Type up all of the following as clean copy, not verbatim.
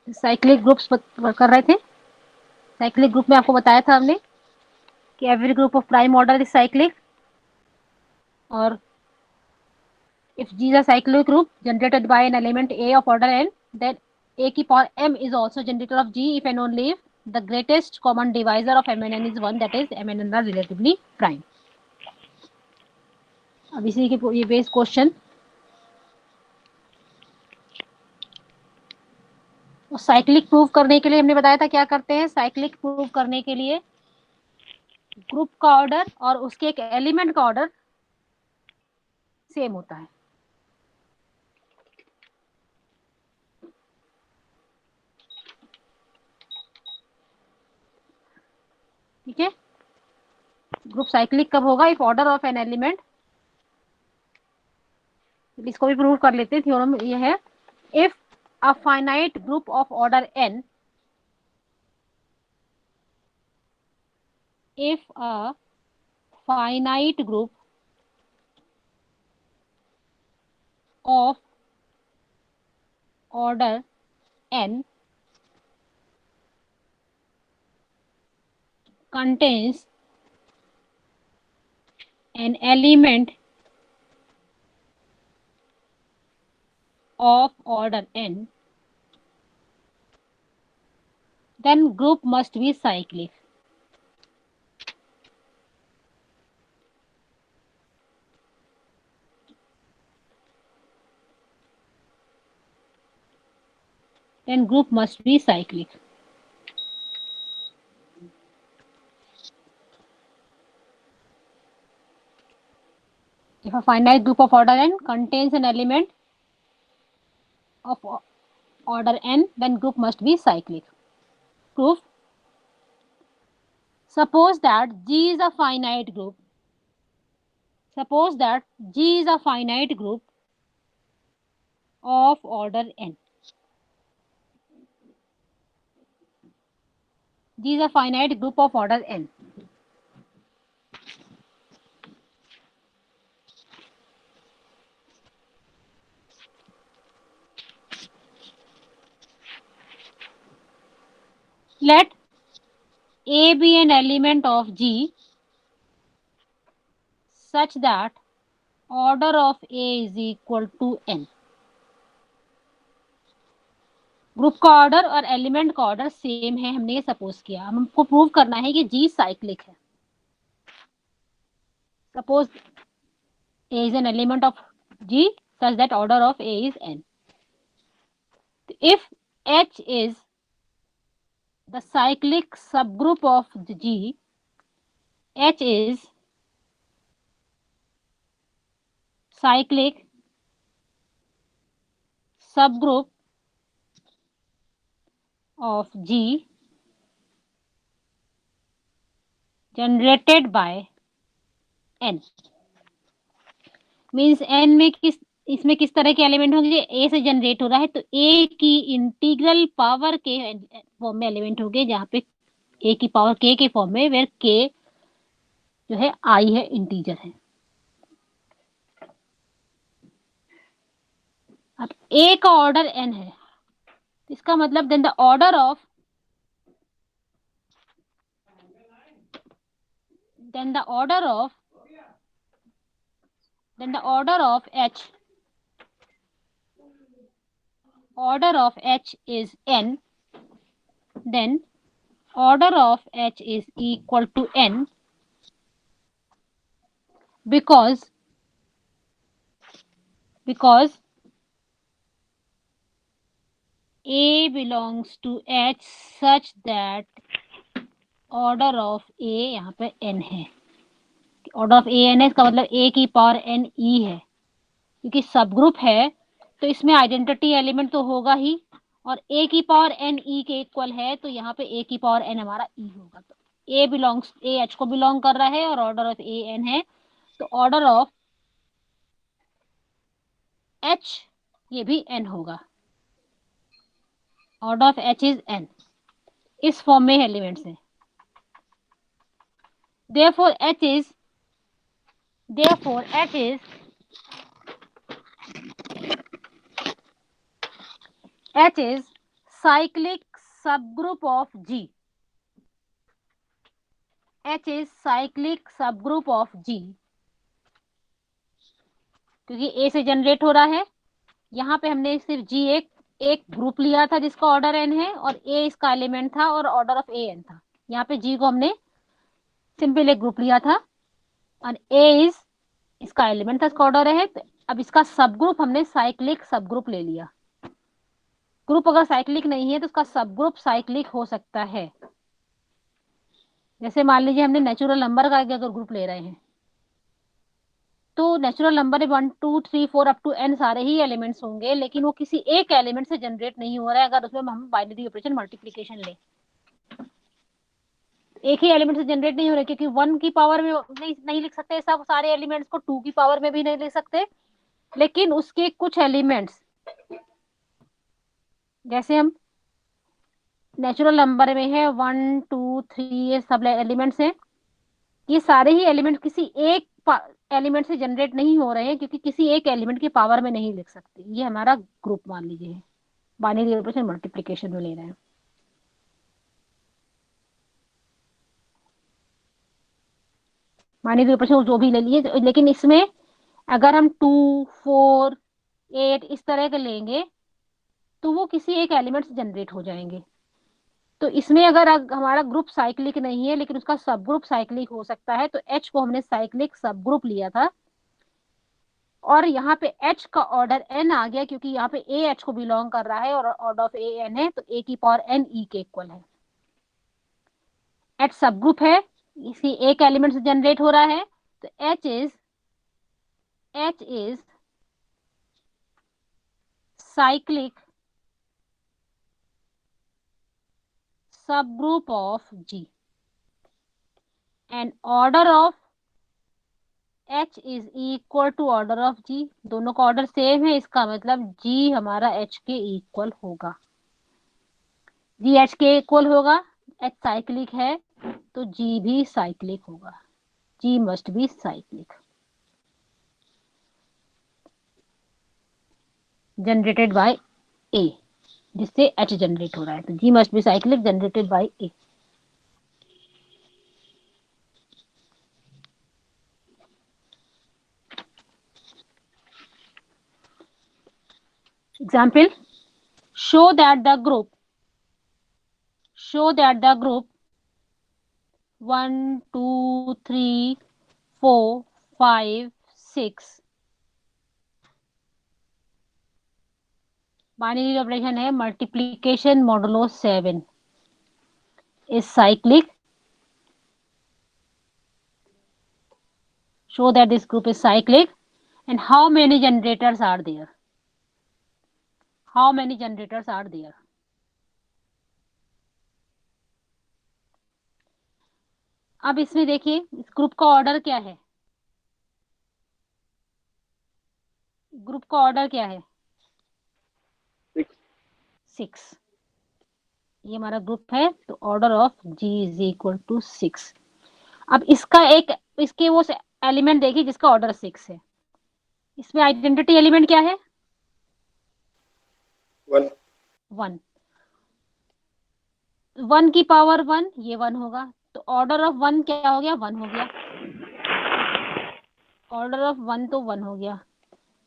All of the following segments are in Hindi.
साइक्लिक ग्रुप्स कर रहे थे। साइक्लिक ग्रुप में आपको बताया था हमने कि every group of prime order is cyclic, और if G is a cyclic group generated by an element A of order n, then A की power m is also generator of G if and only if the greatest common divisor of m and n is 1, that is m and n are relatively prime. अब इसी के ये बेस क्वेश्चन, साइक्लिक प्रूव करने के लिए हमने बताया था क्या करते हैं। साइक्लिक प्रूव करने के लिए ग्रुप का ऑर्डर और उसके एक एलिमेंट का ऑर्डर सेम होता है। ठीक है, ग्रुप साइक्लिक कब होगा? If order of an element, इसको भी प्रूव कर लेते हैं। थ्योरम ये है, if a finite group of order n, if a finite group of order n contains an element of order n, then group must be cyclic. Then group must be cyclic. If a finite group of order n contains an element of order n, then group must be cyclic. Proof: suppose that G is a finite group. Suppose that G is a finite group of order n. G is a finite group of order n. Let A be an element of G such that order of A is equal to n. Group का ऑर्डर और एलिमेंट का ऑर्डर सेम है, हमने ये सपोज किया। हमको प्रूव करना है कि G साइक्लिक है। Suppose A is an element of G such that order of A is n. If H is the cyclic subgroup of G, H is cyclic subgroup of G generated by n. Means n में इसमें किस तरह के एलिमेंट होंगे? ए से जनरेट हो रहा है तो ए की इंटीग्रल पावर के फॉर्म में एलिमेंट होंगे, जहाँ पे ए की पावर के फॉर्म में, वेयर के जो है आई है, इंटीजर है। अब ए का ऑर्डर n है, इसका मतलब then the order of h, order of h is n, then order of h is equal to n, because A belongs to H such that order of A यहाँ पे n है। ऑर्डर ऑफ ए n है, इसका मतलब A की पावर n e है। क्योंकि सब ग्रुप है तो इसमें आइडेंटिटी एलिमेंट तो होगा ही, और A की पावर n e के इक्वल है, तो यहाँ पे A की पावर n हमारा e होगा। तो A H को बिलोंग कर रहा है और ऑर्डर ऑफ A n है, तो ऑर्डर ऑफ H ये भी n होगा। Order of H is n, इस फॉर्म में एलिमेंट्स है। therefore H is cyclic subgroup of G. H is cyclic subgroup of G, क्योंकि A से जनरेट हो रहा है। यहाँ पे हमने सिर्फ G एक ग्रुप लिया था जिसका ऑर्डर n है, और A इसका एलिमेंट था और ऑर्डर ऑफ A n था। यहाँ पे G को हमने सिंपल एक ग्रुप लिया था और A इज इसका एलिमेंट था, इसका ऑर्डर है। तो अब इसका सब ग्रुप हमने साइक्लिक सब ग्रुप ले लिया। ग्रुप अगर साइक्लिक नहीं है तो उसका सब ग्रुप साइक्लिक हो सकता है। जैसे मान लीजिए हमने नेचुरल नंबर का अगर ग्रुप ले रहे हैं, तो natural number 1 2 3 4 up to n सारे ही एलिमेंट्स होंगे, लेकिन वो किसी एक एलिमेंट से जनरेट नहीं हो रहा है। अगर उसमें हम बाइनरी ऑपरेशन मल्टीप्लिकेशन लें, एक ही एलिमेंट से जनरेट नहीं हो रहा, क्योंकि 1 की पावर में नहीं लिख सकते सब सारे एलिमेंट्स को, 2 की पावर में भी नहीं लिख सकते, लेकिन उसके कुछ एलिमेंट्स, जैसे हम नेचुरल नंबर में है 1 2 3, ये सब एलिमेंट्स हैं, ये सारे ही एलिमेंट किसी एक एलिमेंट से जनरेट नहीं हो रहे हैं, क्योंकि किसी एक एलिमेंट की पावर में नहीं लिख सकते। ये हमारा ग्रुप मान लीजिए है, बाइनरी ऑपरेशन मल्टीप्लिकेशन में ले रहे हैं। बाइनरी ऑपरेशन जो भी ले लिए, लेकिन इसमें अगर हम 2 4 8 इस तरह के लेंगे तो वो किसी एक एलिमेंट से जनरेट हो जाएंगे। तो इसमें अगर हमारा ग्रुप साइक्लिक नहीं है लेकिन उसका सब ग्रुप साइक्लिक हो सकता है, तो H को हमने साइक्लिक सब ग्रुप लिया था, और यहाँ पे H का ऑर्डर n आ गया, क्योंकि यहाँ पे A H को बिलोंग कर रहा है और ऑर्डर ऑफ A n है, तो A की पावर n E के इक्वल है। H सब ग्रुप है, इसी एक एलिमेंट से जनरेट हो रहा है, तो H is cyclic subgroup of G, and order of H is equal to order of G। दोनों का ऑर्डर सेम है, इसका मतलब G हमारा H के इक्वल होगा। G H के इक्वल होगा, H साइक्लिक है तो G भी साइक्लिक होगा। G must be cyclic, generated by A, जिससे H जनरेट हो रहा है, तो G must be cyclic generated by A। Example, show that the group 1 2 3 4 5 6 binary operation है multiplication modulo 7 is cyclic. show that this group is cyclic, and how many generators are there? अब इसमें देखिए इस ग्रुप का ऑर्डर क्या है, सिक्स। ये हमारा ग्रुप है, तो order of G is equal to 6। अब इसके वो एलिमेंट देखिए जिसका ऑर्डर 6 है। इसमें आइडेंटिटी एलिमेंट क्या है? 1 1 की पावर 1, ये 1 होगा, तो ऑर्डर ऑफ 1 क्या हो गया? 1 हो गया। ऑर्डर ऑफ 1 तो 1 हो गया।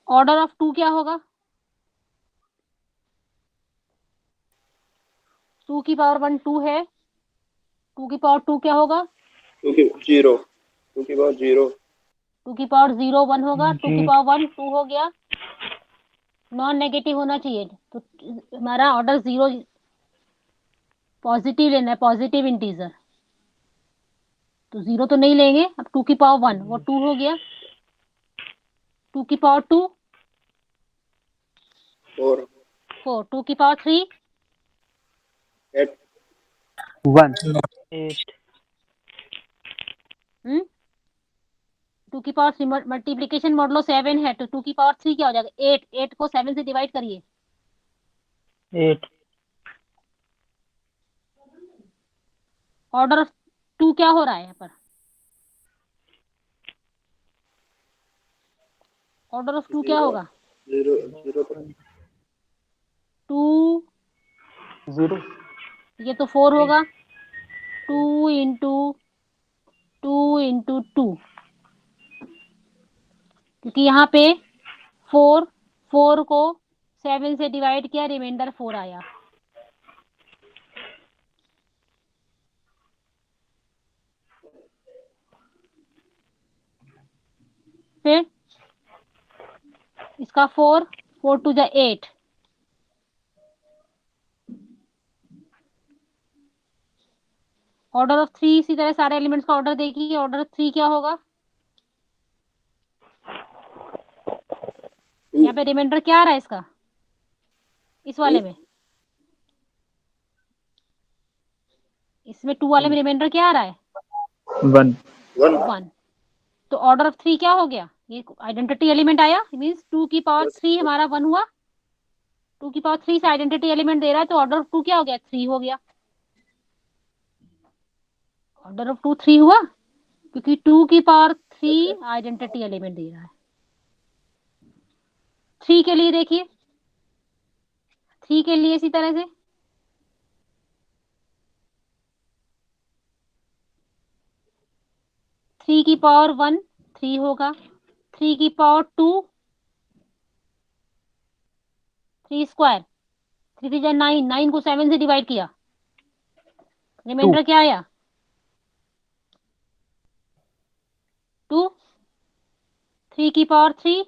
ऑर्डर ऑफ 2 क्या होगा? 2 की पावर 1 2 है, 2 की पावर 2 क्या होगा? 2 की 0, 2 की पावर 0, 2 की पावर 0 1 होगा, 2 की पावर 1 2 हो गया। नॉन नेगेटिव होना चाहिए, तो हमारा ऑर्डर 0 पॉजिटिव लेना है, पॉजिटिव इंटीजर, तो 0 तो नहीं लेंगे। अब 2 की पावर 1 वो 2 हो गया, 2 की पावर 2 4, 2 की पावर 3 8, 1, 8, 2 की पावर मल्टीप्लिकेशन मॉडुलो 7 है, तो 2 की पावर 3 क्या हो जाएगा? 8। 8 को 7 से डिवाइड करिए, 8, ऑर्डर ऑफ 2 क्या हो रहा है यहाँ पर? ऑर्डर ऑफ 2 क्या होगा? 0, 0, 2 0 ये तो 4 होगा। 2 इंटू 2 क्योंकि यहाँ पे 4 को 7 से डिवाइड किया, रिमाइंडर 4 आया। फिर इसका 4 2 जा 8। ऑर्डर ऑफ 3 इसी तरह सारे एलिमेंट्स का ऑर्डर देखिए। ऑर्डर ऑफ 3 क्या होगा? यहाँ पे रिमाइंडर क्या आ रहा है इसका, इस वाले में, इसमें 2 वाले में रिमाइंडर क्या आ रहा है? 1 1। तो ऑर्डर ऑफ 3 क्या हो गया? ये आइडेंटिटी एलिमेंट आया, मींस 2 की पावर 3 हमारा 1 हुआ। 2 की पावर 3 से आइडेंटिटी एलिमेंट दे रहा है, तो ऑर्डर ऑफ 2 क्या हो गया? 3 हो गया। ऑर्डर ऑफ 2 3 हुआ, क्योंकि 2 की पावर 3 आइडेंटिटी एलिमेंट दे रहा है। 3 के लिए देखिए, 3 के लिए इसी तरह से 3 की पावर 1 3 होगा। 3 की पावर 2 3 स्क्वायर, 3 3 9, 9 को 7 से डिवाइड किया, रिमाइंडर क्या आया? 2। 3 की पावर 3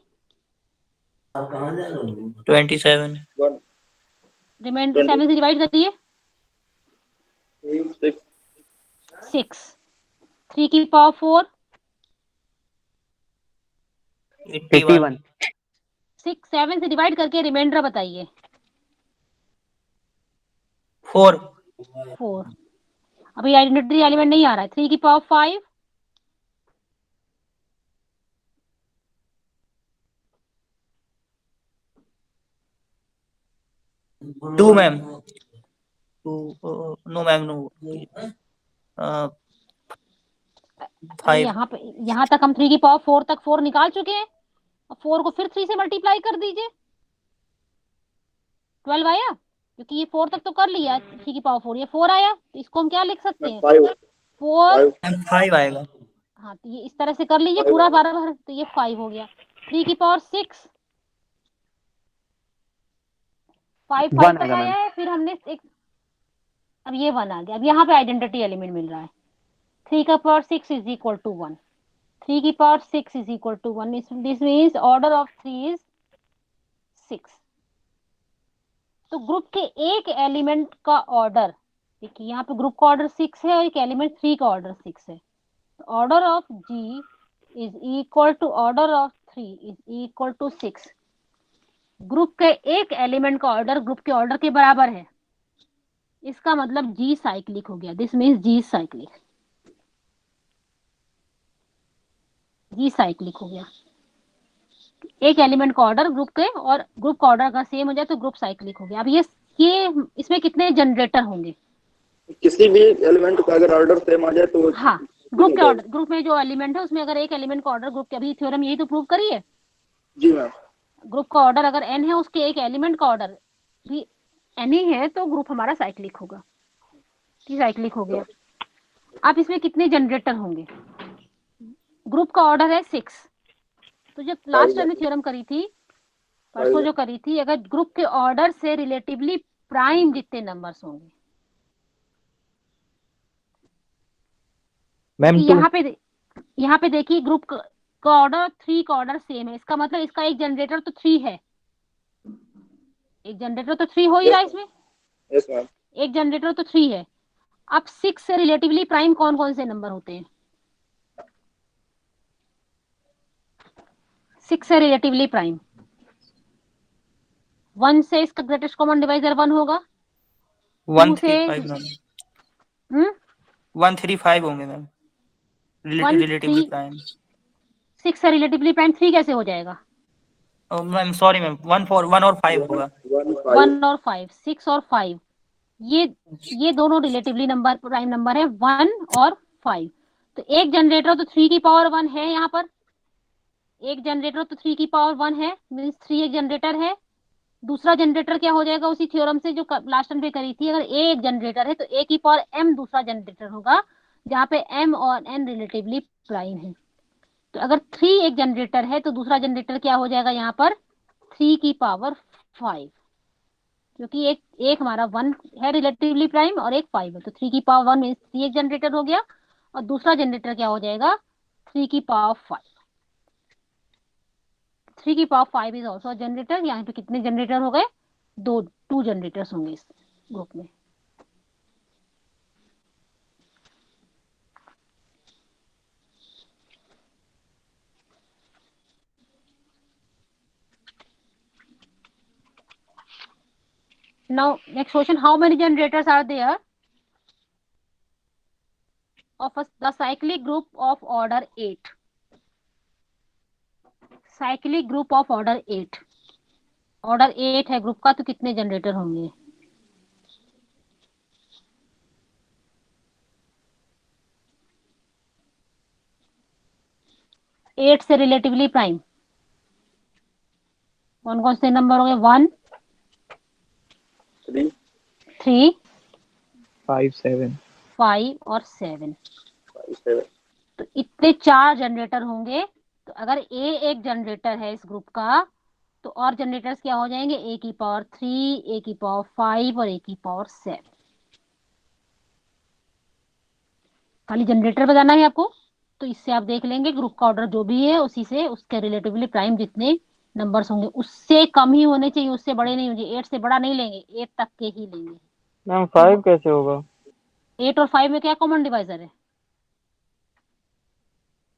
27 रिमाइंडर 7 से डिवाइड कर दिए, 6। 3 की पावर 4 81 6 7 से डिवाइड करके रिमाइंडर बताइए। 4 अभी आइडेंटिटी एलिमेंट नहीं आ रहा है। 3 की power 5 2 ma'am 2 no ma'am no 5 यहाँ तक हम 3 की पावर 4 तक 4 निकाल चुके हैं। अब 4 को फिर 3 से मल्टीप्लाई कर दीजिए, 12 आया, क्योंकि ये 4 तक तो कर लिया। 3 की पावर 4, ये 4 आया, तो इसको हम क्या लिख सकते हैं? 4। 5 आएगा। हाँ, तो ये इस तरह से कर लीजिए पूरा बार बार, तो ये 5 हो गया। 3 की पावर 6 5 5 तक आया है। फिर हमने एक, अब ये 1 आ गया। अब यहाँ पे आइडेंटिटी एलिमेंट मिल रहा है। 3 का पावर 6 इज इक्वल टू 1। 3 की पावर 6 is equal to 1। This means order of 3 is 6। तो ग्रुप के एक एलिमेंट का ऑर्डर, देखिए यहाँ पे ग्रुप का ऑर्डर 6 है और एक एलिमेंट 3 का ऑर्डर 6 है। Order of G is equal to order of 3 is equal to 6। Group के एक एलिमेंट का ऑर्डर ग्रुप के ऑर्डर के बराबर है। इसका मतलब G साइक्लिक हो गया। This means G cyclic, G cyclic हो गया। एक एलिमेंट का ऑर्डर ग्रुप के और ग्रुप का ऑर्डर अगर सेम हो जाए तो ग्रुप साइक्लिक हो गया। अब ये इसमें कितने जनरेटर होंगे? किसी भी एलिमेंट का अगर ऑर्डर सेम आ जाए तो हाँ, ग्रुप के ऑर्डर, ग्रुप में जो एलिमेंट है उसमें अगर एक एलिमेंट का ऑर्डर ग्रुप के, अभी थ्योरम यही तो प्रूव करी है। जी मैम। ग्रुप का ऑर्डर अगर n है, उसके एक एलिमेंट का ऑर्डर भी n ही है, तो ग्रुप हमारा साइक्लिक होगा। साइक्लिक हो गया। अब इसमें कितने जनरेटर होंगे? ग्रुप का ऑर्डर है 6। तो जब लास्ट टाइम थ्योरम करी थी, परसों जो करी थी, अगर ग्रुप के ऑर्डर से रिलेटिवली प्राइम जितने नंबर्स होंगे, मैम यहाँ पे देखिए ग्रुप का ऑर्डर 3 का ऑर्डर सेम है। इसका मतलब इसका एक जनरेटर तो 3 है, एक जनरेटर तो 3 हो ही रहा है इसमें। Yes ma'am. एक जनरेटर तो 3 है। अब 6 से रिलेटिवली प्राइम कौन कौन से नंबर होते हैं? 6 से रिलेटिवली प्राइम 1 से इसका ग्रेटेस्ट कॉमन डिवाइजर 1 होगा। 135 होंगे मैम रिलेटिवली प्राइम। 6 से रिलेटिवली प्राइम 3 कैसे हो जाएगा? मैम सॉरी मैम 1 और 5 होगा। 1 और 5, 6 और 5, ये दोनों रिलेटिवली नंबर प्राइम नंबर है, 1 और 5। तो एक जनरेटर तो 3 की पावर 1 है, यहाँ पर एक जनरेटर तो 3 की पावर 1 है, मीन्स 3 एक जनरेटर है। दूसरा जनरेटर क्या हो जाएगा उसी थ्योरम से जो लास्ट टाइम पे करी थी, अगर ए एक जनरेटर है तो ए की पावर m दूसरा जनरेटर होगा, जहाँ पे m और n रिलेटिवली प्राइम है। तो अगर 3 एक जनरेटर है तो दूसरा जनरेटर क्या हो जाएगा यहाँ पर 3 की पावर 5, क्योंकि एक एक हमारा 1 है रिलेटिवली प्राइम और एक 5 है, तो 3 की पावर 1 मीन 3 एक जनरेटर हो गया, और दूसरा जनरेटर क्या हो जाएगा 3 की पावर 5। 3 की पावर 5 इज ऑल्सो जनरेटर। यहाँ पे कितने जनरेटर हो गए, 2 जनरेटर्स होंगे इस ग्रुप में। Now next question, how many generators are there of the cyclic group of order 8? Cyclic group of order 8, order 8 है ग्रुप का, तो कितने जनरेटर होंगे? एट से रिलेटिवली प्राइम कौन कौन से नंबर होंगे? 1, 3, 3, 5, 7। 5 और 7। 5, 7। तो इतने 4 जनरेटर होंगे। तो अगर ए एक जनरेटर है इस ग्रुप का, तो और जनरेटर्स क्या हो जाएंगे? ए की पावर 3, ए की पावर 5 और ए की पावर 7। खाली जनरेटर बताना है आपको, तो इससे आप देख लेंगे ग्रुप का ऑर्डर जो भी है उसी से उसके रिलेटिवली प्राइम जितने नंबर्स होंगे उससे कम ही होने चाहिए, उससे बड़े नहीं होंगे। 8 से बड़ा नहीं लेंगे, 8 तक के ही लेंगे। मैम 5 कैसे होगा? 8 और 5 में क्या कॉमन डिवाइजर है?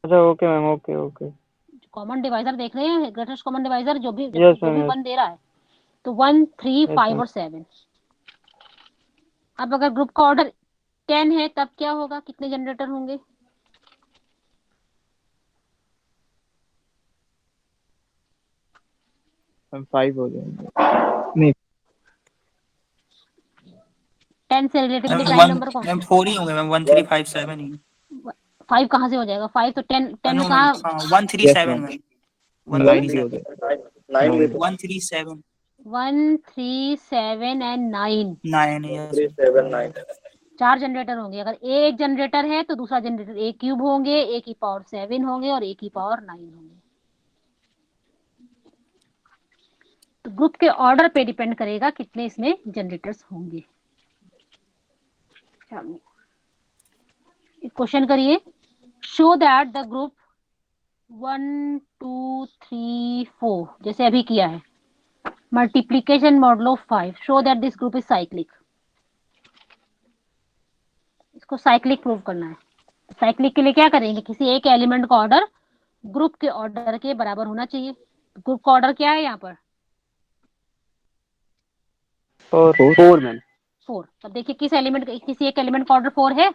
अच्छा okay ma'am, okay okay. Common divisor देख रहे हैं, ग्रेटेस्ट कॉमन डिवाइजर जो भी यस जो मैम, भी यस 1 दे रहा है, तो 1, 3, यस 5 मैम। और 7। अब अगर ग्रुप का ऑर्डर 10 है तब क्या होगा, कितने जनरेटर होंगे? मैम 5 हो जाएंगे। नहीं 10 से रिलेटिवली मैम प्राइम नंबर कौन? मैम 4 ही होंगे मैम, 1 3 5 7 ही। 5 कहाँ से हो जाएगा? 5 तो 10 में नो मैम, कहाँ? हाँ 1 3 यस 7 मैम, मैम, 1 वन 9 3 भी हो 7, जाएगा। 9 भी 9। तो 1 3 7 1, 3, 7 एंड 9। 9, 1, yes 3, ma'am. 7, 9। 4 जनरेटर होंगे। अगर ए एक जनरेटर है तो दूसरा जनरेटर ए क्यूब होंगे, ए की पावर 7 होंगे और ए की पावर 9 होंगे। तो ग्रुप के ऑर्डर पे डिपेंड करेगा कितने इसमें जनरेटर्स होंगे। क्वेश्चन करिए, शो दैट द ग्रुप 1, 2, 3, 4 जैसे अभी किया है, multiplication modulo 5, show that this group is cyclic. इसको साइक्लिक प्रूव करना है। साइक्लिक के लिए क्या करेंगे, किसी एक एलिमेंट का ऑर्डर ग्रुप के ऑर्डर के बराबर होना चाहिए। ग्रुप का ऑर्डर क्या है यहाँ पर? 4 मैम। 4। तब देखिए किसी एक एलिमेंट का ऑर्डर 4 है।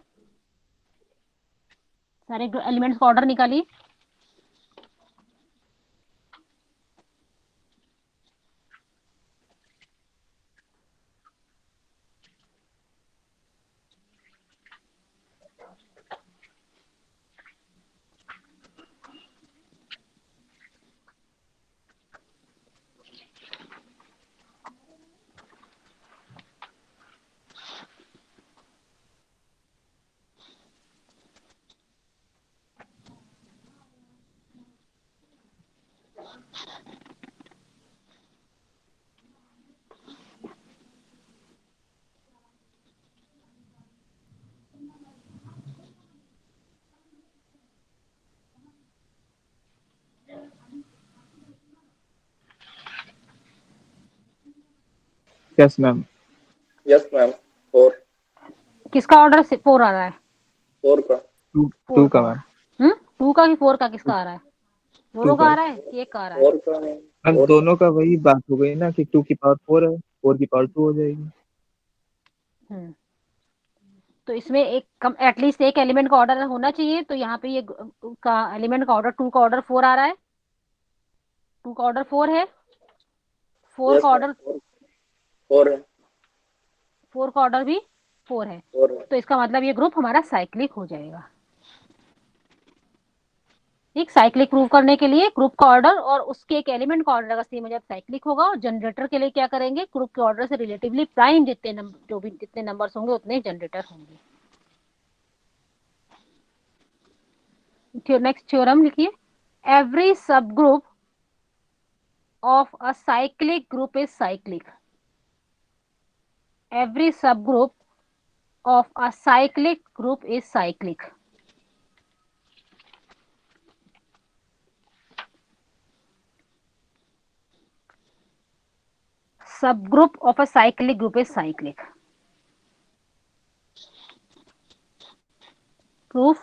सारे एलिमेंट्स का ऑर्डर निकालिए। Yes ma'am. Yes ma'am. 4, किसका ऑर्डर 4 आ रहा है? 4 का। 2 4 2 का का आ मैम। रहा है। 2 का कि 4 का? किसका आ रहा है? 2 दोनों का का। आ रहा है कि एक का आ रहा है? 4 का नहीं, मैम 4 का। दोनों का वही बात हो गई ना कि 2 की पावर 4 है, 4 की पावर 2 हो जाएगी। हम्म तो इसमें एक कम एटलीस्ट एक एलिमेंट का ऑर्डर होना चाहिए, तो यहाँ पे ये का एलिमेंट का ऑर्डर 2 का ऑर्डर 4 आ रहा है। 2 का ऑर्डर 4 है। 4 यस का मैम, ऑर्डर 4 है। 4 का ऑर्डर भी 4 है। 4 है। तो इसका मतलब ये ग्रुप हमारा साइक्लिक हो जाएगा। ठीक, साइक्लिक प्रूव करने के लिए ग्रुप का ऑर्डर और उसके एक एलिमेंट का ऑर्डर अगर सेम हो जाए साइक्लिक होगा। और जनरेटर के लिए क्या करेंगे, ग्रुप के ऑर्डर से रिलेटिवली प्राइम जितने नंबर, जो भी जितने नंबर्स होंगे उतने जनरेटर होंगे। नेक्स्ट थ्योरम लिखिए, every subgroup of a cyclic group is cyclic. Every subgroup of a cyclic group is cyclic. Subgroup of a cyclic group is cyclic. Proof.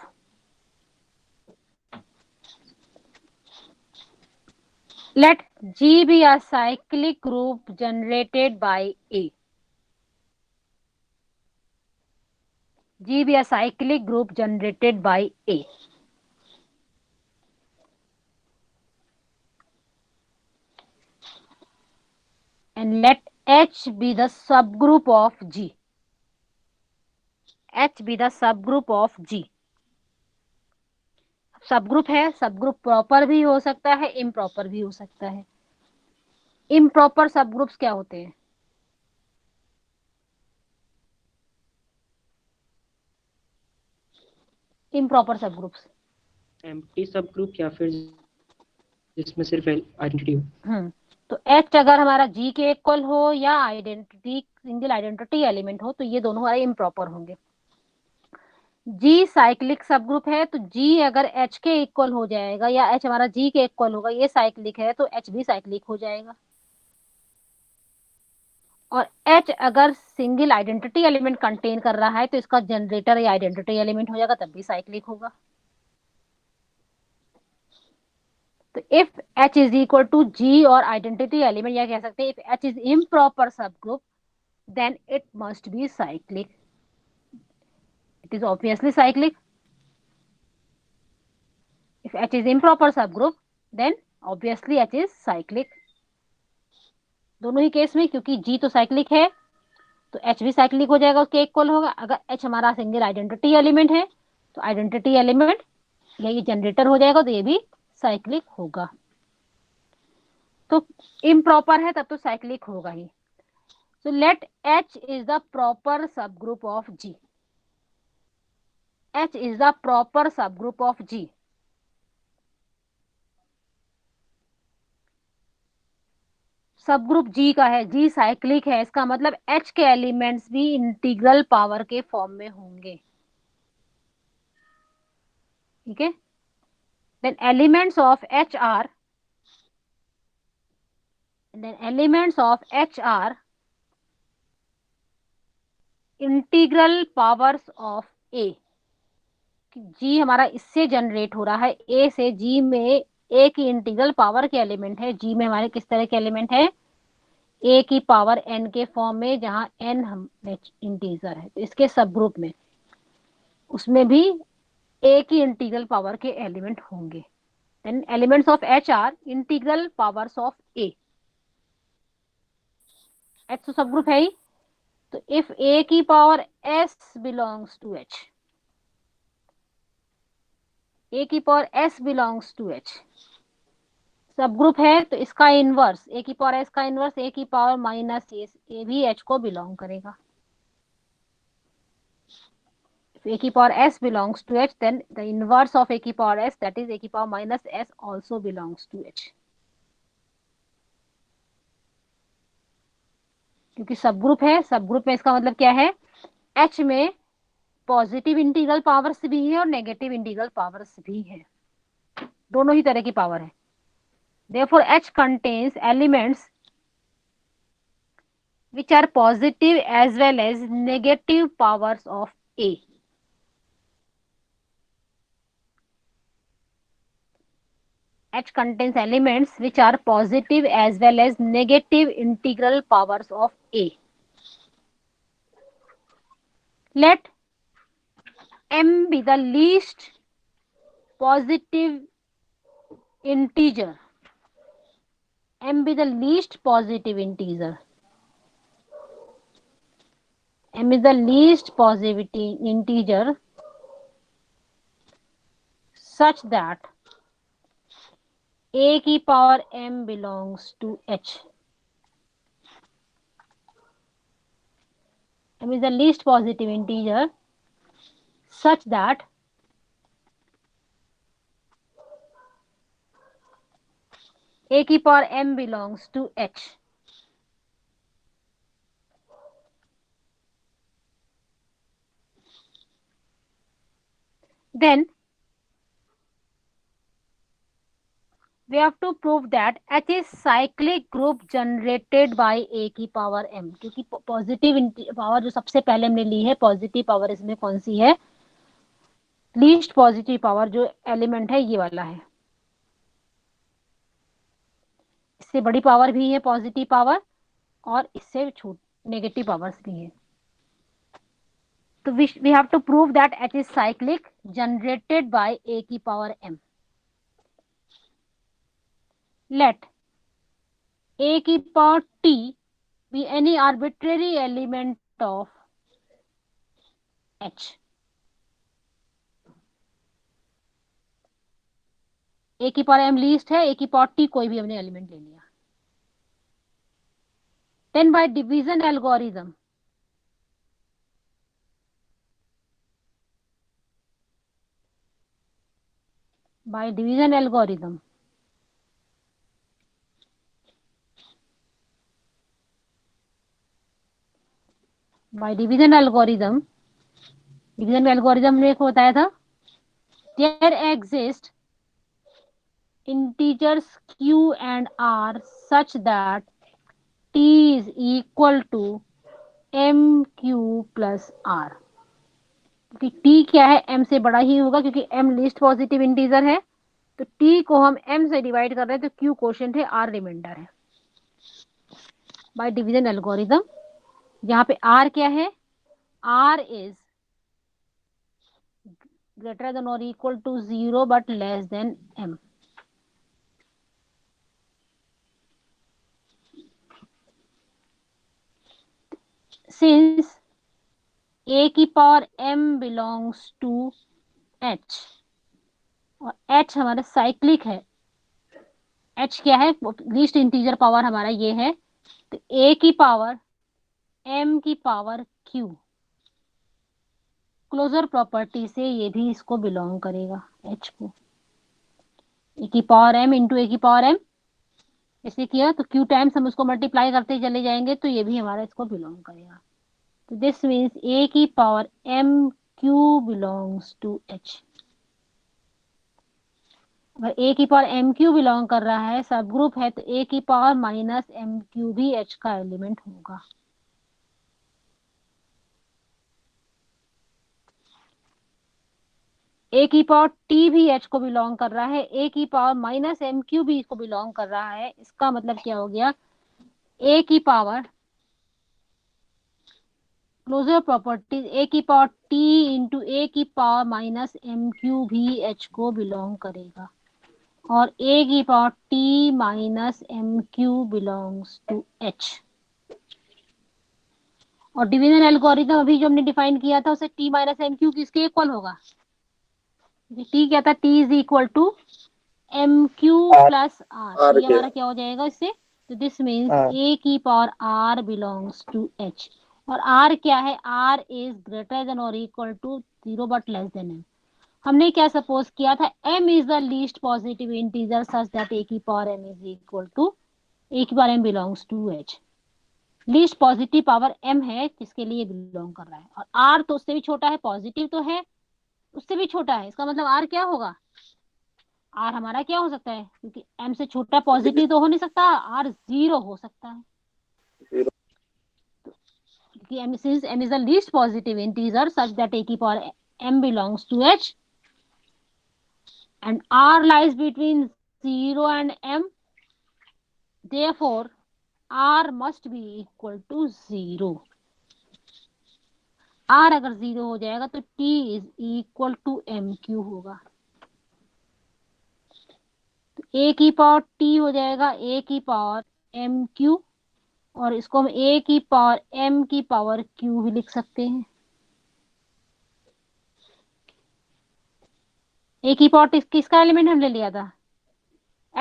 Let G be a cyclic group generated by A. G be a cyclic group generated by A. And let H be the subgroup of G. H be the subgroup of G. Subgroup है, सबग्रुप प्रॉपर भी हो सकता है, इम्प्रॉपर भी हो सकता है। इम्प्रॉपर सबग्रुप्स क्या होते हैं? इम्प्रॉपर सबग्रुप्स एम्प्टी सब ग्रुप या फिर जिसमें सिर्फ आइडेंटिटी हो। तो H अगर हमारा G के इक्वल हो या आइडेंटिटी सिंगल आइडेंटिटी एलिमेंट हो तो ये दोनों हमारे इम्प्रॉपर होंगे। G साइक्लिक सब ग्रुप है तो G अगर H के इक्वल हो जाएगा या H हमारा G के इक्वल होगा, ये साइक्लिक है तो H भी साइक्लिक हो जाएगा। और H अगर सिंगल आइडेंटिटी एलिमेंट कंटेन कर रहा है तो इसका जनरेटर या आइडेंटिटी एलिमेंट हो जाएगा, तब भी साइक्लिक होगा। तो if H is equal to G और आइडेंटिटी एलिमेंट, या कह सकते हैं इफ H इज इम्प्रॉपर सब group then it must be cyclic. It is obviously cyclic. If H is improper subgroup, then obviously H is cyclic. दोनों ही केस में, क्योंकि G तो साइक्लिक है तो H भी साइक्लिक हो जाएगा, उसके इक्वल होगा। अगर H हमारा सिंगल आइडेंटिटी एलिमेंट है तो आइडेंटिटी एलिमेंट या ये जनरेटर हो जाएगा, तो ये भी साइक्लिक होगा। तो इम्प्रॉपर है तब तो साइक्लिक होगा ही। So let H is the proper subgroup of G. H is the proper subgroup of G. सब ग्रुप G का है, G साइक्लिक है, इसका मतलब H के एलिमेंट्स भी इंटीग्रल पावर के फॉर्म में होंगे। ठीक है, then elements of H are integral powers of A। G हमारा इससे जनरेट हो रहा है, A से G में A की इंटीग्रल पावर के एलिमेंट है। G में हमारे किस तरह के एलिमेंट है? A की पावर n के फॉर्म में, जहां n हम इंटीजर है। तो इसके सब ग्रुप में उसमें भी A की इंटीग्रल पावर के एलिमेंट होंगे। Then elements of H are integral powers of A। H तो सब ग्रुप है ही, तो इफ A की power S belongs to H, A की power S belongs to H sub group है, तो इसका इनवर्स A की पावर S का इनवर्स A की पावर माइनस A भी H को बिलोंग करेगा। If A की power S belongs to H, then the inverse of A की power S, that is A की power minus S, also belongs to H. क्योंकि सब ग्रुप है, सब ग्रुप में इसका मतलब क्या है? H में पॉजिटिव इंटीग्रल पावर्स भी है और नेगेटिव इंटीग्रल पावर्स भी है, दोनों ही तरह की पावर है। Therefore, H contains elements which are positive as well as negative powers of A. H contains elements which are positive as well as negative integral powers of A. Let M be the least positive integer. M be the least positive integer. M is the least positive integer such that a की power m belongs to h. m is the least positive integer such that a की power m belongs to h. Then we have to prove that H is cyclic group generated by a की पावर m, क्योंकि पॉजिटिव पावर जो सबसे पहले हमने ली है, पॉजिटिव पावर इसमें कौन सी है, लीस्ट पॉजिटिव पावर जो एलिमेंट है ये वाला है। इससे बड़ी पावर भी है पॉजिटिव पावर और इससे छोट नेगेटिव पावर्स भी है। तो we have to prove that H is cyclic generated by a की पावर m. Let a की power t be any arbitrary element of H. a की पावर m लीस्ट है, a की पावर t कोई भी हमने एलिमेंट ले लिया। Then by division algorithm division algorithm ने को बताया था, there exist integers q and r such that t is equal to mq plus r. क्योंकि t क्या है, m से बड़ा ही होगा, क्योंकि m लीस्ट पॉजिटिव इंटीजर है, तो t को हम m से डिवाइड कर रहे हैं, तो q क्वोशिएंट है, r रिमाइंडर है। बाय डिवीजन एल्गोरिदम यहाँ पे r क्या है, r is greater than or equal to 0 but less than m. Since a की power m belongs to h और h हमारा साइक्लिक है, h क्या है, लीस्ट इंटीजर पावर हमारा ये है, तो a की पावर m की पावर q क्लोजर प्रॉपर्टी से ये भी इसको बिलोंग करेगा, h को। a की पावर m इंटू a की पावर m ऐसे किया तो q टाइम्स हम उसको मल्टीप्लाई करते चले जाएंगे, तो ये भी हमारा इसको बिलोंग करेगा। तो दिस मीन्स a की power m q belongs to h। अगर a की पावर एम क्यू बिलोंग कर रहा है, सब ग्रुप है, तो a की पावर माइनस एम क्यू भी h का एलिमेंट होगा। a की पावर t भी h को बिलोंग कर रहा है, a की पावर माइनस एम क्यू भी इसको बिलोंग कर रहा है। इसका मतलब क्या हो गया, a की पावर क्लोजर प्रॉपर्टीज a की पावर t इंटू a की पावर माइनस एम क्यू भी h को बिलोंग करेगा, और a की power t minus M Q belongs to h। और डिवीजन एल्गोरिथम अभी जो हमने डिफाइन किया था, उसे t माइनस एम क्यू किसके इक्वल होगा, t क्या था, t is equal to M Q plus R, ये हमारा क्या हो जाएगा इससे, तो दिस मीन्स a की power r belongs to h। और r क्या है, r इज ग्रेटर देन और equal to 0 but less than m। हमने क्या सपोज किया था, m is the least positive integer such that a की power m is equal to a की power m belongs to h। Least positive power m है जिसके लिए बिलोंग कर रहा है, और r तो उससे भी छोटा है, पॉजिटिव तो है, उससे भी छोटा है, इसका मतलब r क्या होगा, r हमारा क्या हो सकता है, क्योंकि m से छोटा पॉजिटिव तो हो नहीं सकता, r 0 हो सकता है, क्योंकि m is the least positive integer such that a की power m belongs to h and r lies between 0 and m, therefore r must be equal to 0। r अगर 0 हो जाएगा तो t is equal to M Q होगा, तो a की पावर t हो जाएगा a की पावर एम क्यू, और इसको हम a की पावर m की पावर q भी लिख सकते हैं। a की पावर किसका एलिमेंट हमने लिया था,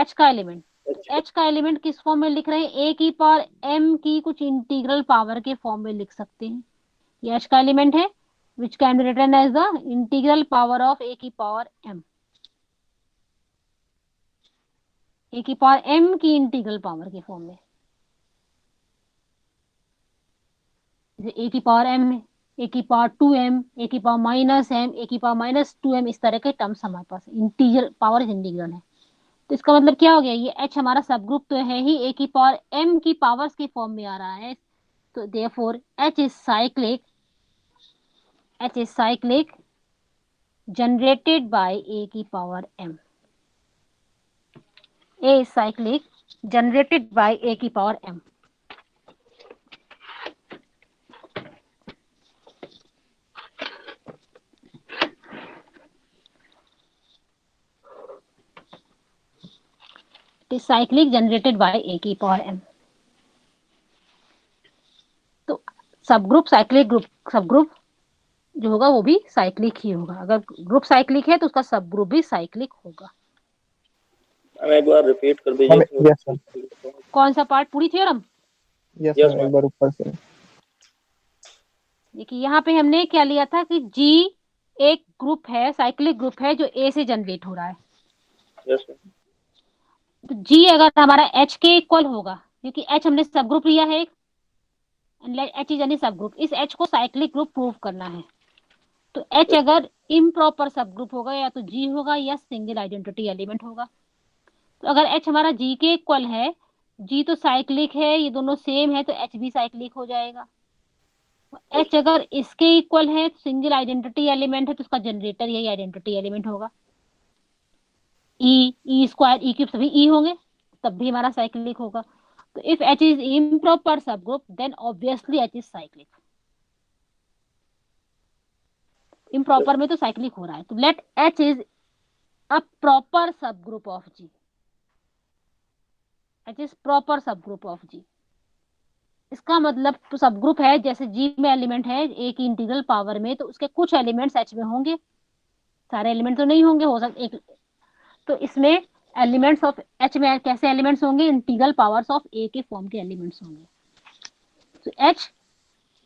एच का एलिमेंट, एच का एलिमेंट किस फॉर्म में लिख रहे हैं, ए की पावर एम की कुछ इंटीग्रल पावर के फॉर्म में लिख सकते हैं। ये एच का एलिमेंट है which can be written as the integral power of a की पावर एम, ए की पावर एम की इंटीग्रल पावर के फॉर्म में, ए की पावर एम है, ए की पावर 2m, ए की पावर माइनस एम, ए की पावर माइनस 2m, इस तरह के टर्म्स हमारे पास इंटीग्रल पावर इंटीग्रल है। तो इसका मतलब क्या हो गया, ये h हमारा सब ग्रुप तो है ही, ए की पावर m की पावर्स के फॉर्म में आ रहा है, तो therefore h is cyclic, h is cyclic generated by a की power m, a is cyclic generated by a की power m। It is cyclic generated by a की पावर m। तो सब ग्रुप साइक्लिक ग्रुप, सब ग्रुप जो होगा वो भी साइक्लिक ही होगा, अगर ग्रुप साइक्लिक है तो उसका सब ग्रुप भी साइक्लिक होगा। मैम एक बार रिपीट कर दीजिए। यस मैम, कौन सा पार्ट, पूरी theorem? Yes Yes, ma'am, ma'am. एक बार ऊपर से। देखिए यहाँ पे हमने क्या लिया था कि G एक ग्रुप है, साइक्लिक ग्रुप है जो A से जनरेट हो रहा है। Yes ma'am. तो G अगर हमारा H के इक्वल होगा, क्योंकि H हमने सब ग्रुप लिया है एक, H इज एनी सब ग्रुप, इस H को साइक्लिक ग्रुप प्रूव करना है। तो H अगर इम्प्रॉपर सब ग्रुप होगा या तो G होगा या सिंगल आइडेंटिटी एलिमेंट होगा। तो अगर H हमारा G के इक्वल है, G तो साइक्लिक है, ये दोनों सेम है, तो H भी साइक्लिक हो जाएगा। H अगर इसके इक्वल है, सिंगल आइडेंटिटी एलिमेंट है, तो उसका जनरेटर यही आइडेंटिटी एलिमेंट होगा। E स्क्वायर E क्यूब सभी E होंगे, तब भी हमारा साइक्लिक होगा। तो इफ H इज इम्प्रॉपर सब group then obviously H is cyclic. Improper में तो साइक्लिक हो रहा है, तो let H is a proper subgroup of G, H is proper subgroup of G। इसका मतलब तो सब ग्रुप है, जैसे G में एलिमेंट है A की इंटीग्रल पावर में, तो उसके कुछ एलिमेंट्स H में होंगे, सारे एलिमेंट तो नहीं होंगे, हो सकते एक, तो इसमें एलिमेंट्स ऑफ H में कैसे एलिमेंट्स होंगे, इंटीग्रल पावर्स ऑफ A के फॉर्म के एलिमेंट्स होंगे। तो H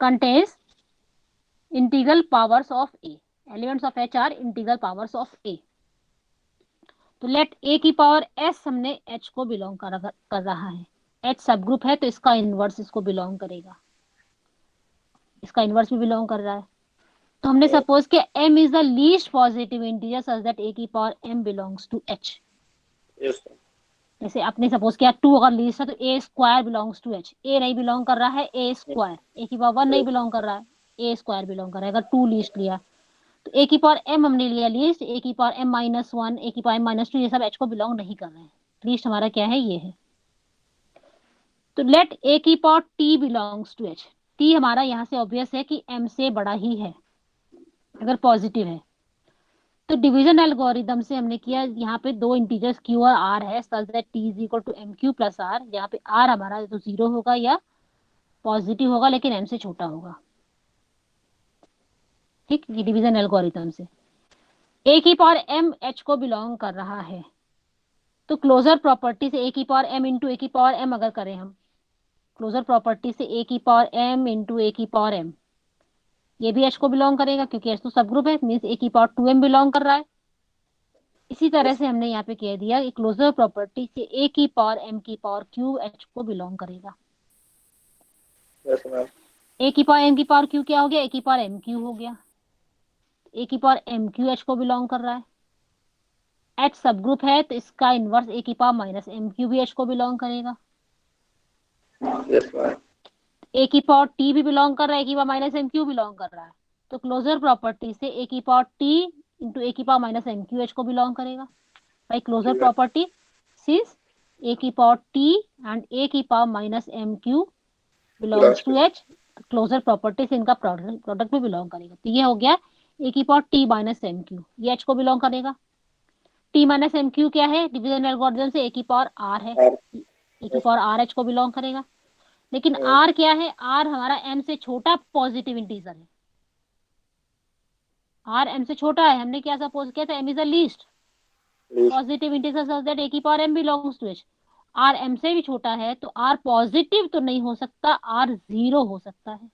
contains integral powers of A, elements of H are integral powers of A। तो लेट A की पावर S हमने H को बिलोंग कर रहा है, H सब ग्रुप है तो इसका इनवर्स इसको बिलोंग करेगा, इसका इनवर्स भी बिलोंग कर रहा है। तो हमने सपोज कि m is the least positive integer such that a की power m belongs to h। Yes ma'am. जैसे आपने सपोज किया 2 अगर लीस्ट है तो a square belongs to h, a नहीं बिलोंग कर रहा है, a स्क्वायर, a की पावर 1 नहीं बिलोंग कर रहा है, a स्क्वायर बिलोंग कर रहा है। अगर 2 लीस्ट लिया तो a की पावर m हमने लिया लीस्ट, a की पावर m माइनस 1, a की पावर m माइनस 2, ये सब h को बिलोंग नहीं कर रहे हैं, लीस्ट हमारा क्या है, ये है। तो लेट a की power t belongs to h, t हमारा यहाँ से ऑब्वियस है कि m से बड़ा ही है अगर पॉजिटिव है। तो डिवीजन एल्गोरिदम से हमने किया, यहाँ पे दो इंटीजर्स q और r है, such that t is equal to mq plus r, यहाँ पे r हमारा तो 0 होगा या पॉजिटिव होगा लेकिन m से छोटा होगा। ठीक, ये डिवीजन एल्गोरिदम से a की पावर m h को बिलोंग कर रहा है, तो क्लोजर प्रॉपर्टी से a की पावर m इंटू a की पावर m अगर करें हम, क्लोजर प्रॉपर्टी से a की पावर m इंटू a की पावर m, ये भी h को बिलोंग करेगा क्योंकि h तो सब ग्रुप है, मींस a की पावर 2m बिलोंग कर रहा है। इसी तरह से हमने यहाँ पे कह दिया कि क्लोजर प्रॉपर्टी से a की पावर m की पावर q h को बिलोंग करेगा। Yes ma'am. a की पावर m की पावर q क्या हो गया, a की पावर m q हो गया, a की पावर m q h को बिलोंग कर रहा है। h सब ग्रुप है तो इसका इनवर्स a की पावर माइनस m q भी h को बिलोंग करेगा। Yes ma'am. a की पावर t भी बिलोंग कर रहा है, a की पावर माइनस m q बिलोंग कर रहा है, तो क्लोजर प्रॉपर्टी से a की पावर t इंटू a की पावर माइनस m q h को बिलोंग करेगा। by closure property, since a की पावर t and a की पावर माइनस m q belongs to h, closure property से इनका प्रोडक्ट में बिलोंग करेगा। तो ये हो गया a की power t minus m q, ये h को बिलोंग करेगा। t माइनस m q क्या है, डिवीजन एल्गोरिथम से a की पावर r है, a की पावर r h को बिलोंग करेगा। लेकिन r क्या है, r हमारा m से छोटा पॉजिटिव इंटीजर है, r m से छोटा है, हमने क्या सपोज किया था m is the least, positive integer such that a की power m belongs to h। r m से भी छोटा है तो r पॉजिटिव तो नहीं हो सकता, r 0 हो सकता है।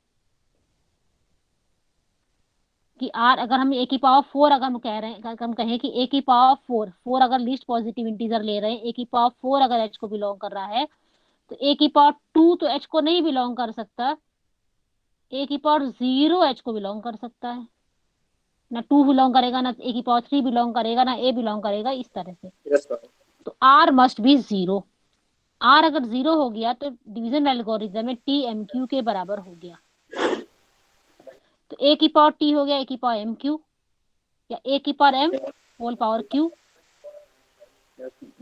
कि r अगर हम a की पावर 4 अगर हम कह रहे हैं, अगर हम कहें कि a की पावर 4 अगर लीस्ट पॉजिटिव इंटीजर ले रहे हैं, a की पावर 4 अगर h को बिलोंग कर रहा है तो a की पावर 2 तो h को नहीं बिलोंग कर सकता, a की पावर 0 h को बिलोंग कर सकता है। ना 2 बिलोंग करेगा, ना a की पावर 3 बिलोंग करेगा, ना a बिलोंग करेगा, इस तरह से। Yes ma'am. तो r मस्ट बी 0। r अगर 0 हो गया तो डिवीजन एल्गोरिथम में t mq के बराबर हो गया। तो a की पावर t हो गया a की पावर mq, या a की power m whole power q।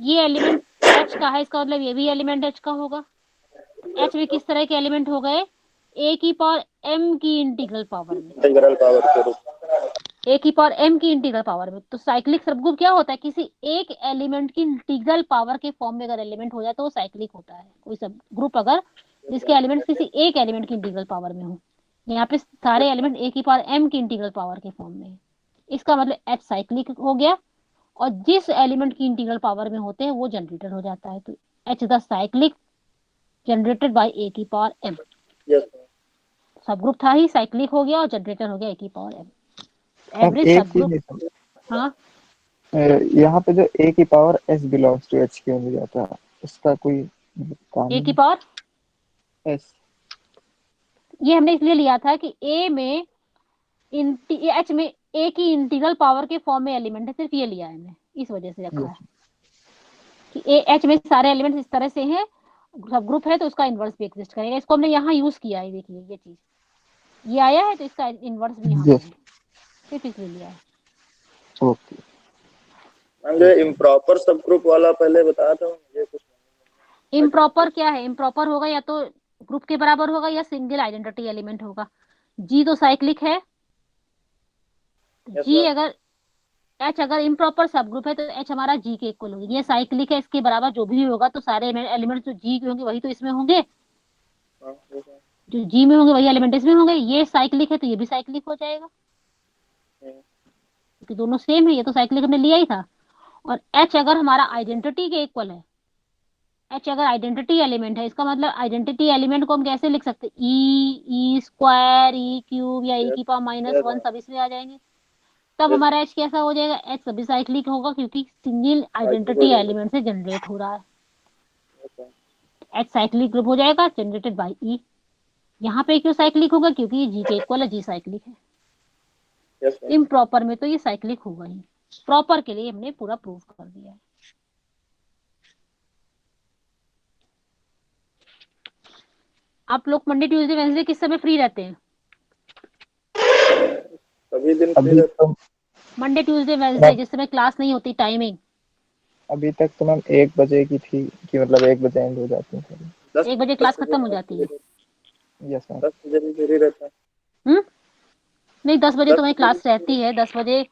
ये एलिमेंट h का है, इसका मतलब ये भी एलिमेंट h का होगा। h में किस तरह के एलिमेंट हो गए? a की पावर m की इंटीग्रल पावर में, इंटीग्रल पावर के रूप। a की पावर m की इंटीग्रल पावर में। तो साइक्लिक सबग्रुप क्या होता है? किसी एक एलिमेंट की इंटीग्रल पावर के फॉर्म में अगर एलिमेंट हो जाए तो वो साइक्लिक होता है। कोई सब ग्रुप अगर जिसके एलिमेंट किसी एक एलिमेंट की इंटीग्रल पावर में हो, यहाँ पे सारे एलिमेंट a की पावर m की इंटीग्रल पावर के फॉर्म में है, इसका मतलब h साइक्लिक हो गया। और जिस एलिमेंट की इंटीग्रल पावर में होते हैं वो जनरेटर हो जाता है। तो h the cyclic generated by a की पावर m। यस सब ग्रुप था ही, साइक्लिक हो गया और जनरेटर हो गया a की पावर m। मैम एवरेज एक सब चीज ग्रुप। नहीं समझ, हाँ, यहाँ पे जो a की power s belongs to h क्यों नहीं जाता, इसका कोई काम a की नहीं। पावर s ये हमने इसलिए लिया था कि a में h में a की इंटीग्रल पावर के फॉर्म में एलिमेंट है, सिर्फ ये लिया है हमने, इस वजह से रखा है कि h में सारे एलिमेंट्स इस तरह से हैं, सब ग्रुप है तो उसका इनवर्स भी एग्जिस्ट करेगा। इसको हमने यहाँ यूज किया है, देखिए ये चीज ये आया है तो इसका इनवर्स भी यहाँ पे यस है, सिर्फ इसलिए लिया है। ओके। मैम जो इम्प्रॉपर सब ग्रुप वाला पहले बताया था मुझे कुछ। इम्प्रॉपर क्या है? इम्प्रॉपर होगा या तो ग्रुप के बराबर होगा या सिंगल आइडेंटिटी एलिमेंट होगा। जी तो साइक्लिक है, यस जी मैम। अगर एच अगर इम्प्रॉपर सब ग्रुप है तो एच हमारा जी के इक्वल होगी। ये साइक्लिक है, इसके बराबर जो भी होगा तो सारे एलिमेंट जो जी के होंगे वही तो इसमें होंगे, हाँ, yes, ma'am। जो जी में होंगे वही एलिमेंट इसमें होंगे। ये साइक्लिक है तो ये भी साइक्लिक हो जाएगा क्योंकि दोनों सेम है, ये तो साइक्लिक हमने लिया ही था। और एच अगर हमारा आइडेंटिटी के इक्वल है, एच अगर आइडेंटिटी एलिमेंट है, इसका मतलब आइडेंटिटी एलिमेंट को हम कैसे लिख सकते हैं? ई स्क्वायर, ई क्यूब या ई Yes, की power minus yes, one ma'am। सब इसमें आ जाएंगे। तब Yes, हमारा एच कैसा हो जाएगा? एच सभी साइक्लिक होगा क्योंकि सिंगल cyclic हो आइडेंटिटी जाएगा। एलिमेंट से जनरेट हो रहा है। Yes, ma'am। H cyclic group हो जाएगा जनरेटेड बाई ई। यहाँ पे क्यों साइक्लिक होगा? क्योंकि ये जी के इक्वल है, जी साइक्लिक है। Yes, ma'am। इम्प्रॉपर में तो ये साइक्लिक होगा ही, प्रॉपर के लिए हमने पूरा प्रूव कर दिया है। आप लोग मंडे ट्यूसडे वेंसडे किस समय फ्री रहते हैं? सभी दिन फ्री अभी रहते तो मंडे ट्यूसडे वेंसडे मैम, जिस समय क्लास नहीं होती, टाइमिंग अभी तक तो मैम 1 बजे की थी कि मतलब 1 बजे एंड हो जाती है सारी। 10 1 बजे 10 क्लास बजे खत्म हो मैं जाती फ्री है। रहता। Yes ma'am. 10 बजे भी फ्री रहता है। हम्म, नहीं 10 बजे 10 तुम्हारी बजे भी क्लास फ्री रहती है, 10 बजे,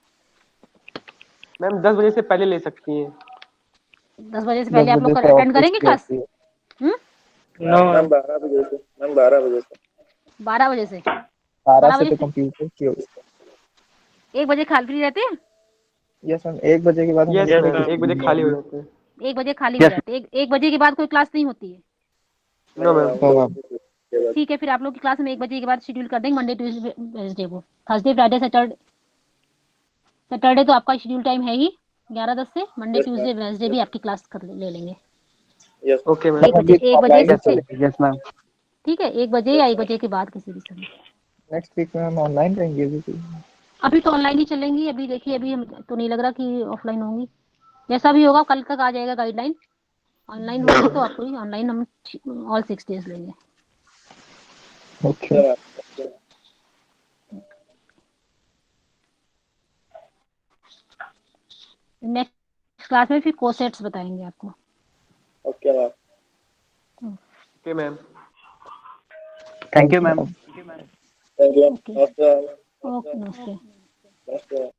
मैम 10 बजे से पहले ले सकती हैं। 10 बजे से दस पहले आप बजे लोग से अटेंड ऑफिस करेंगे की क्लास? होती है। हम्म, नो मैम 12 बजे से, मैम 12 बजे से। 12 बजे से 12 12 से बजे तो से कंप्यूटर की होती 1 बजे खाली फ्री रहते हैं। है। यस मैम 1 बजे के बाद हम यस इसमें मैम, 1 बजे खाली हो जाते हैं। 1 बजे खाली हो जाते हैं, 1 बजे के बाद कोई क्लास नहीं होती है। नो नहीं मैम। Ma'am, no 2 ma'am. बजे के बाद। ठीक है, फिर आप लोग की क्लास हम 1 बजे के बाद शेड्यूल कर देंगे, मंडे ट्यूसडे वेंसडे को। थर्सडे फ्राइडे सैटरडे, सैटरडे तो आपका शेड्यूल टाइम है ही 11-10 से। Monday yes ma'am. Tuesday Wednesday भी आपकी क्लास कर ले लेंगे यस ओके मैम। 1 मैम बजे, अभी 1 बजे ऑफलाइन से। चलेगी। Yes ma'am. ठीक है, 1 बजे या 1 बजे के बाद किसी भी समय। नेक्स्ट वीक में हम ऑनलाइन रहेंगे अभी तो। अभी तो ऑनलाइन ही चलेंगी। अभी देखिए, अभी हम तो नहीं लग रहा कि ऑफलाइन होंगी। जैसा भी होगा कल तक आ जाएगा गाइडलाइन। ऑनलाइन होगी तो आपको ऑनलाइन हम ऑल 6 डेज लेंगे। ओके। नेक्स्ट क्लास में फिर कोसेट्स बताएंगे आपको। Okay ma'am. Okay ma'am. Thank you ma'am. Thank you. Okay नमस्ते मैम। ओके, नमस्ते। नमस्ते मैम।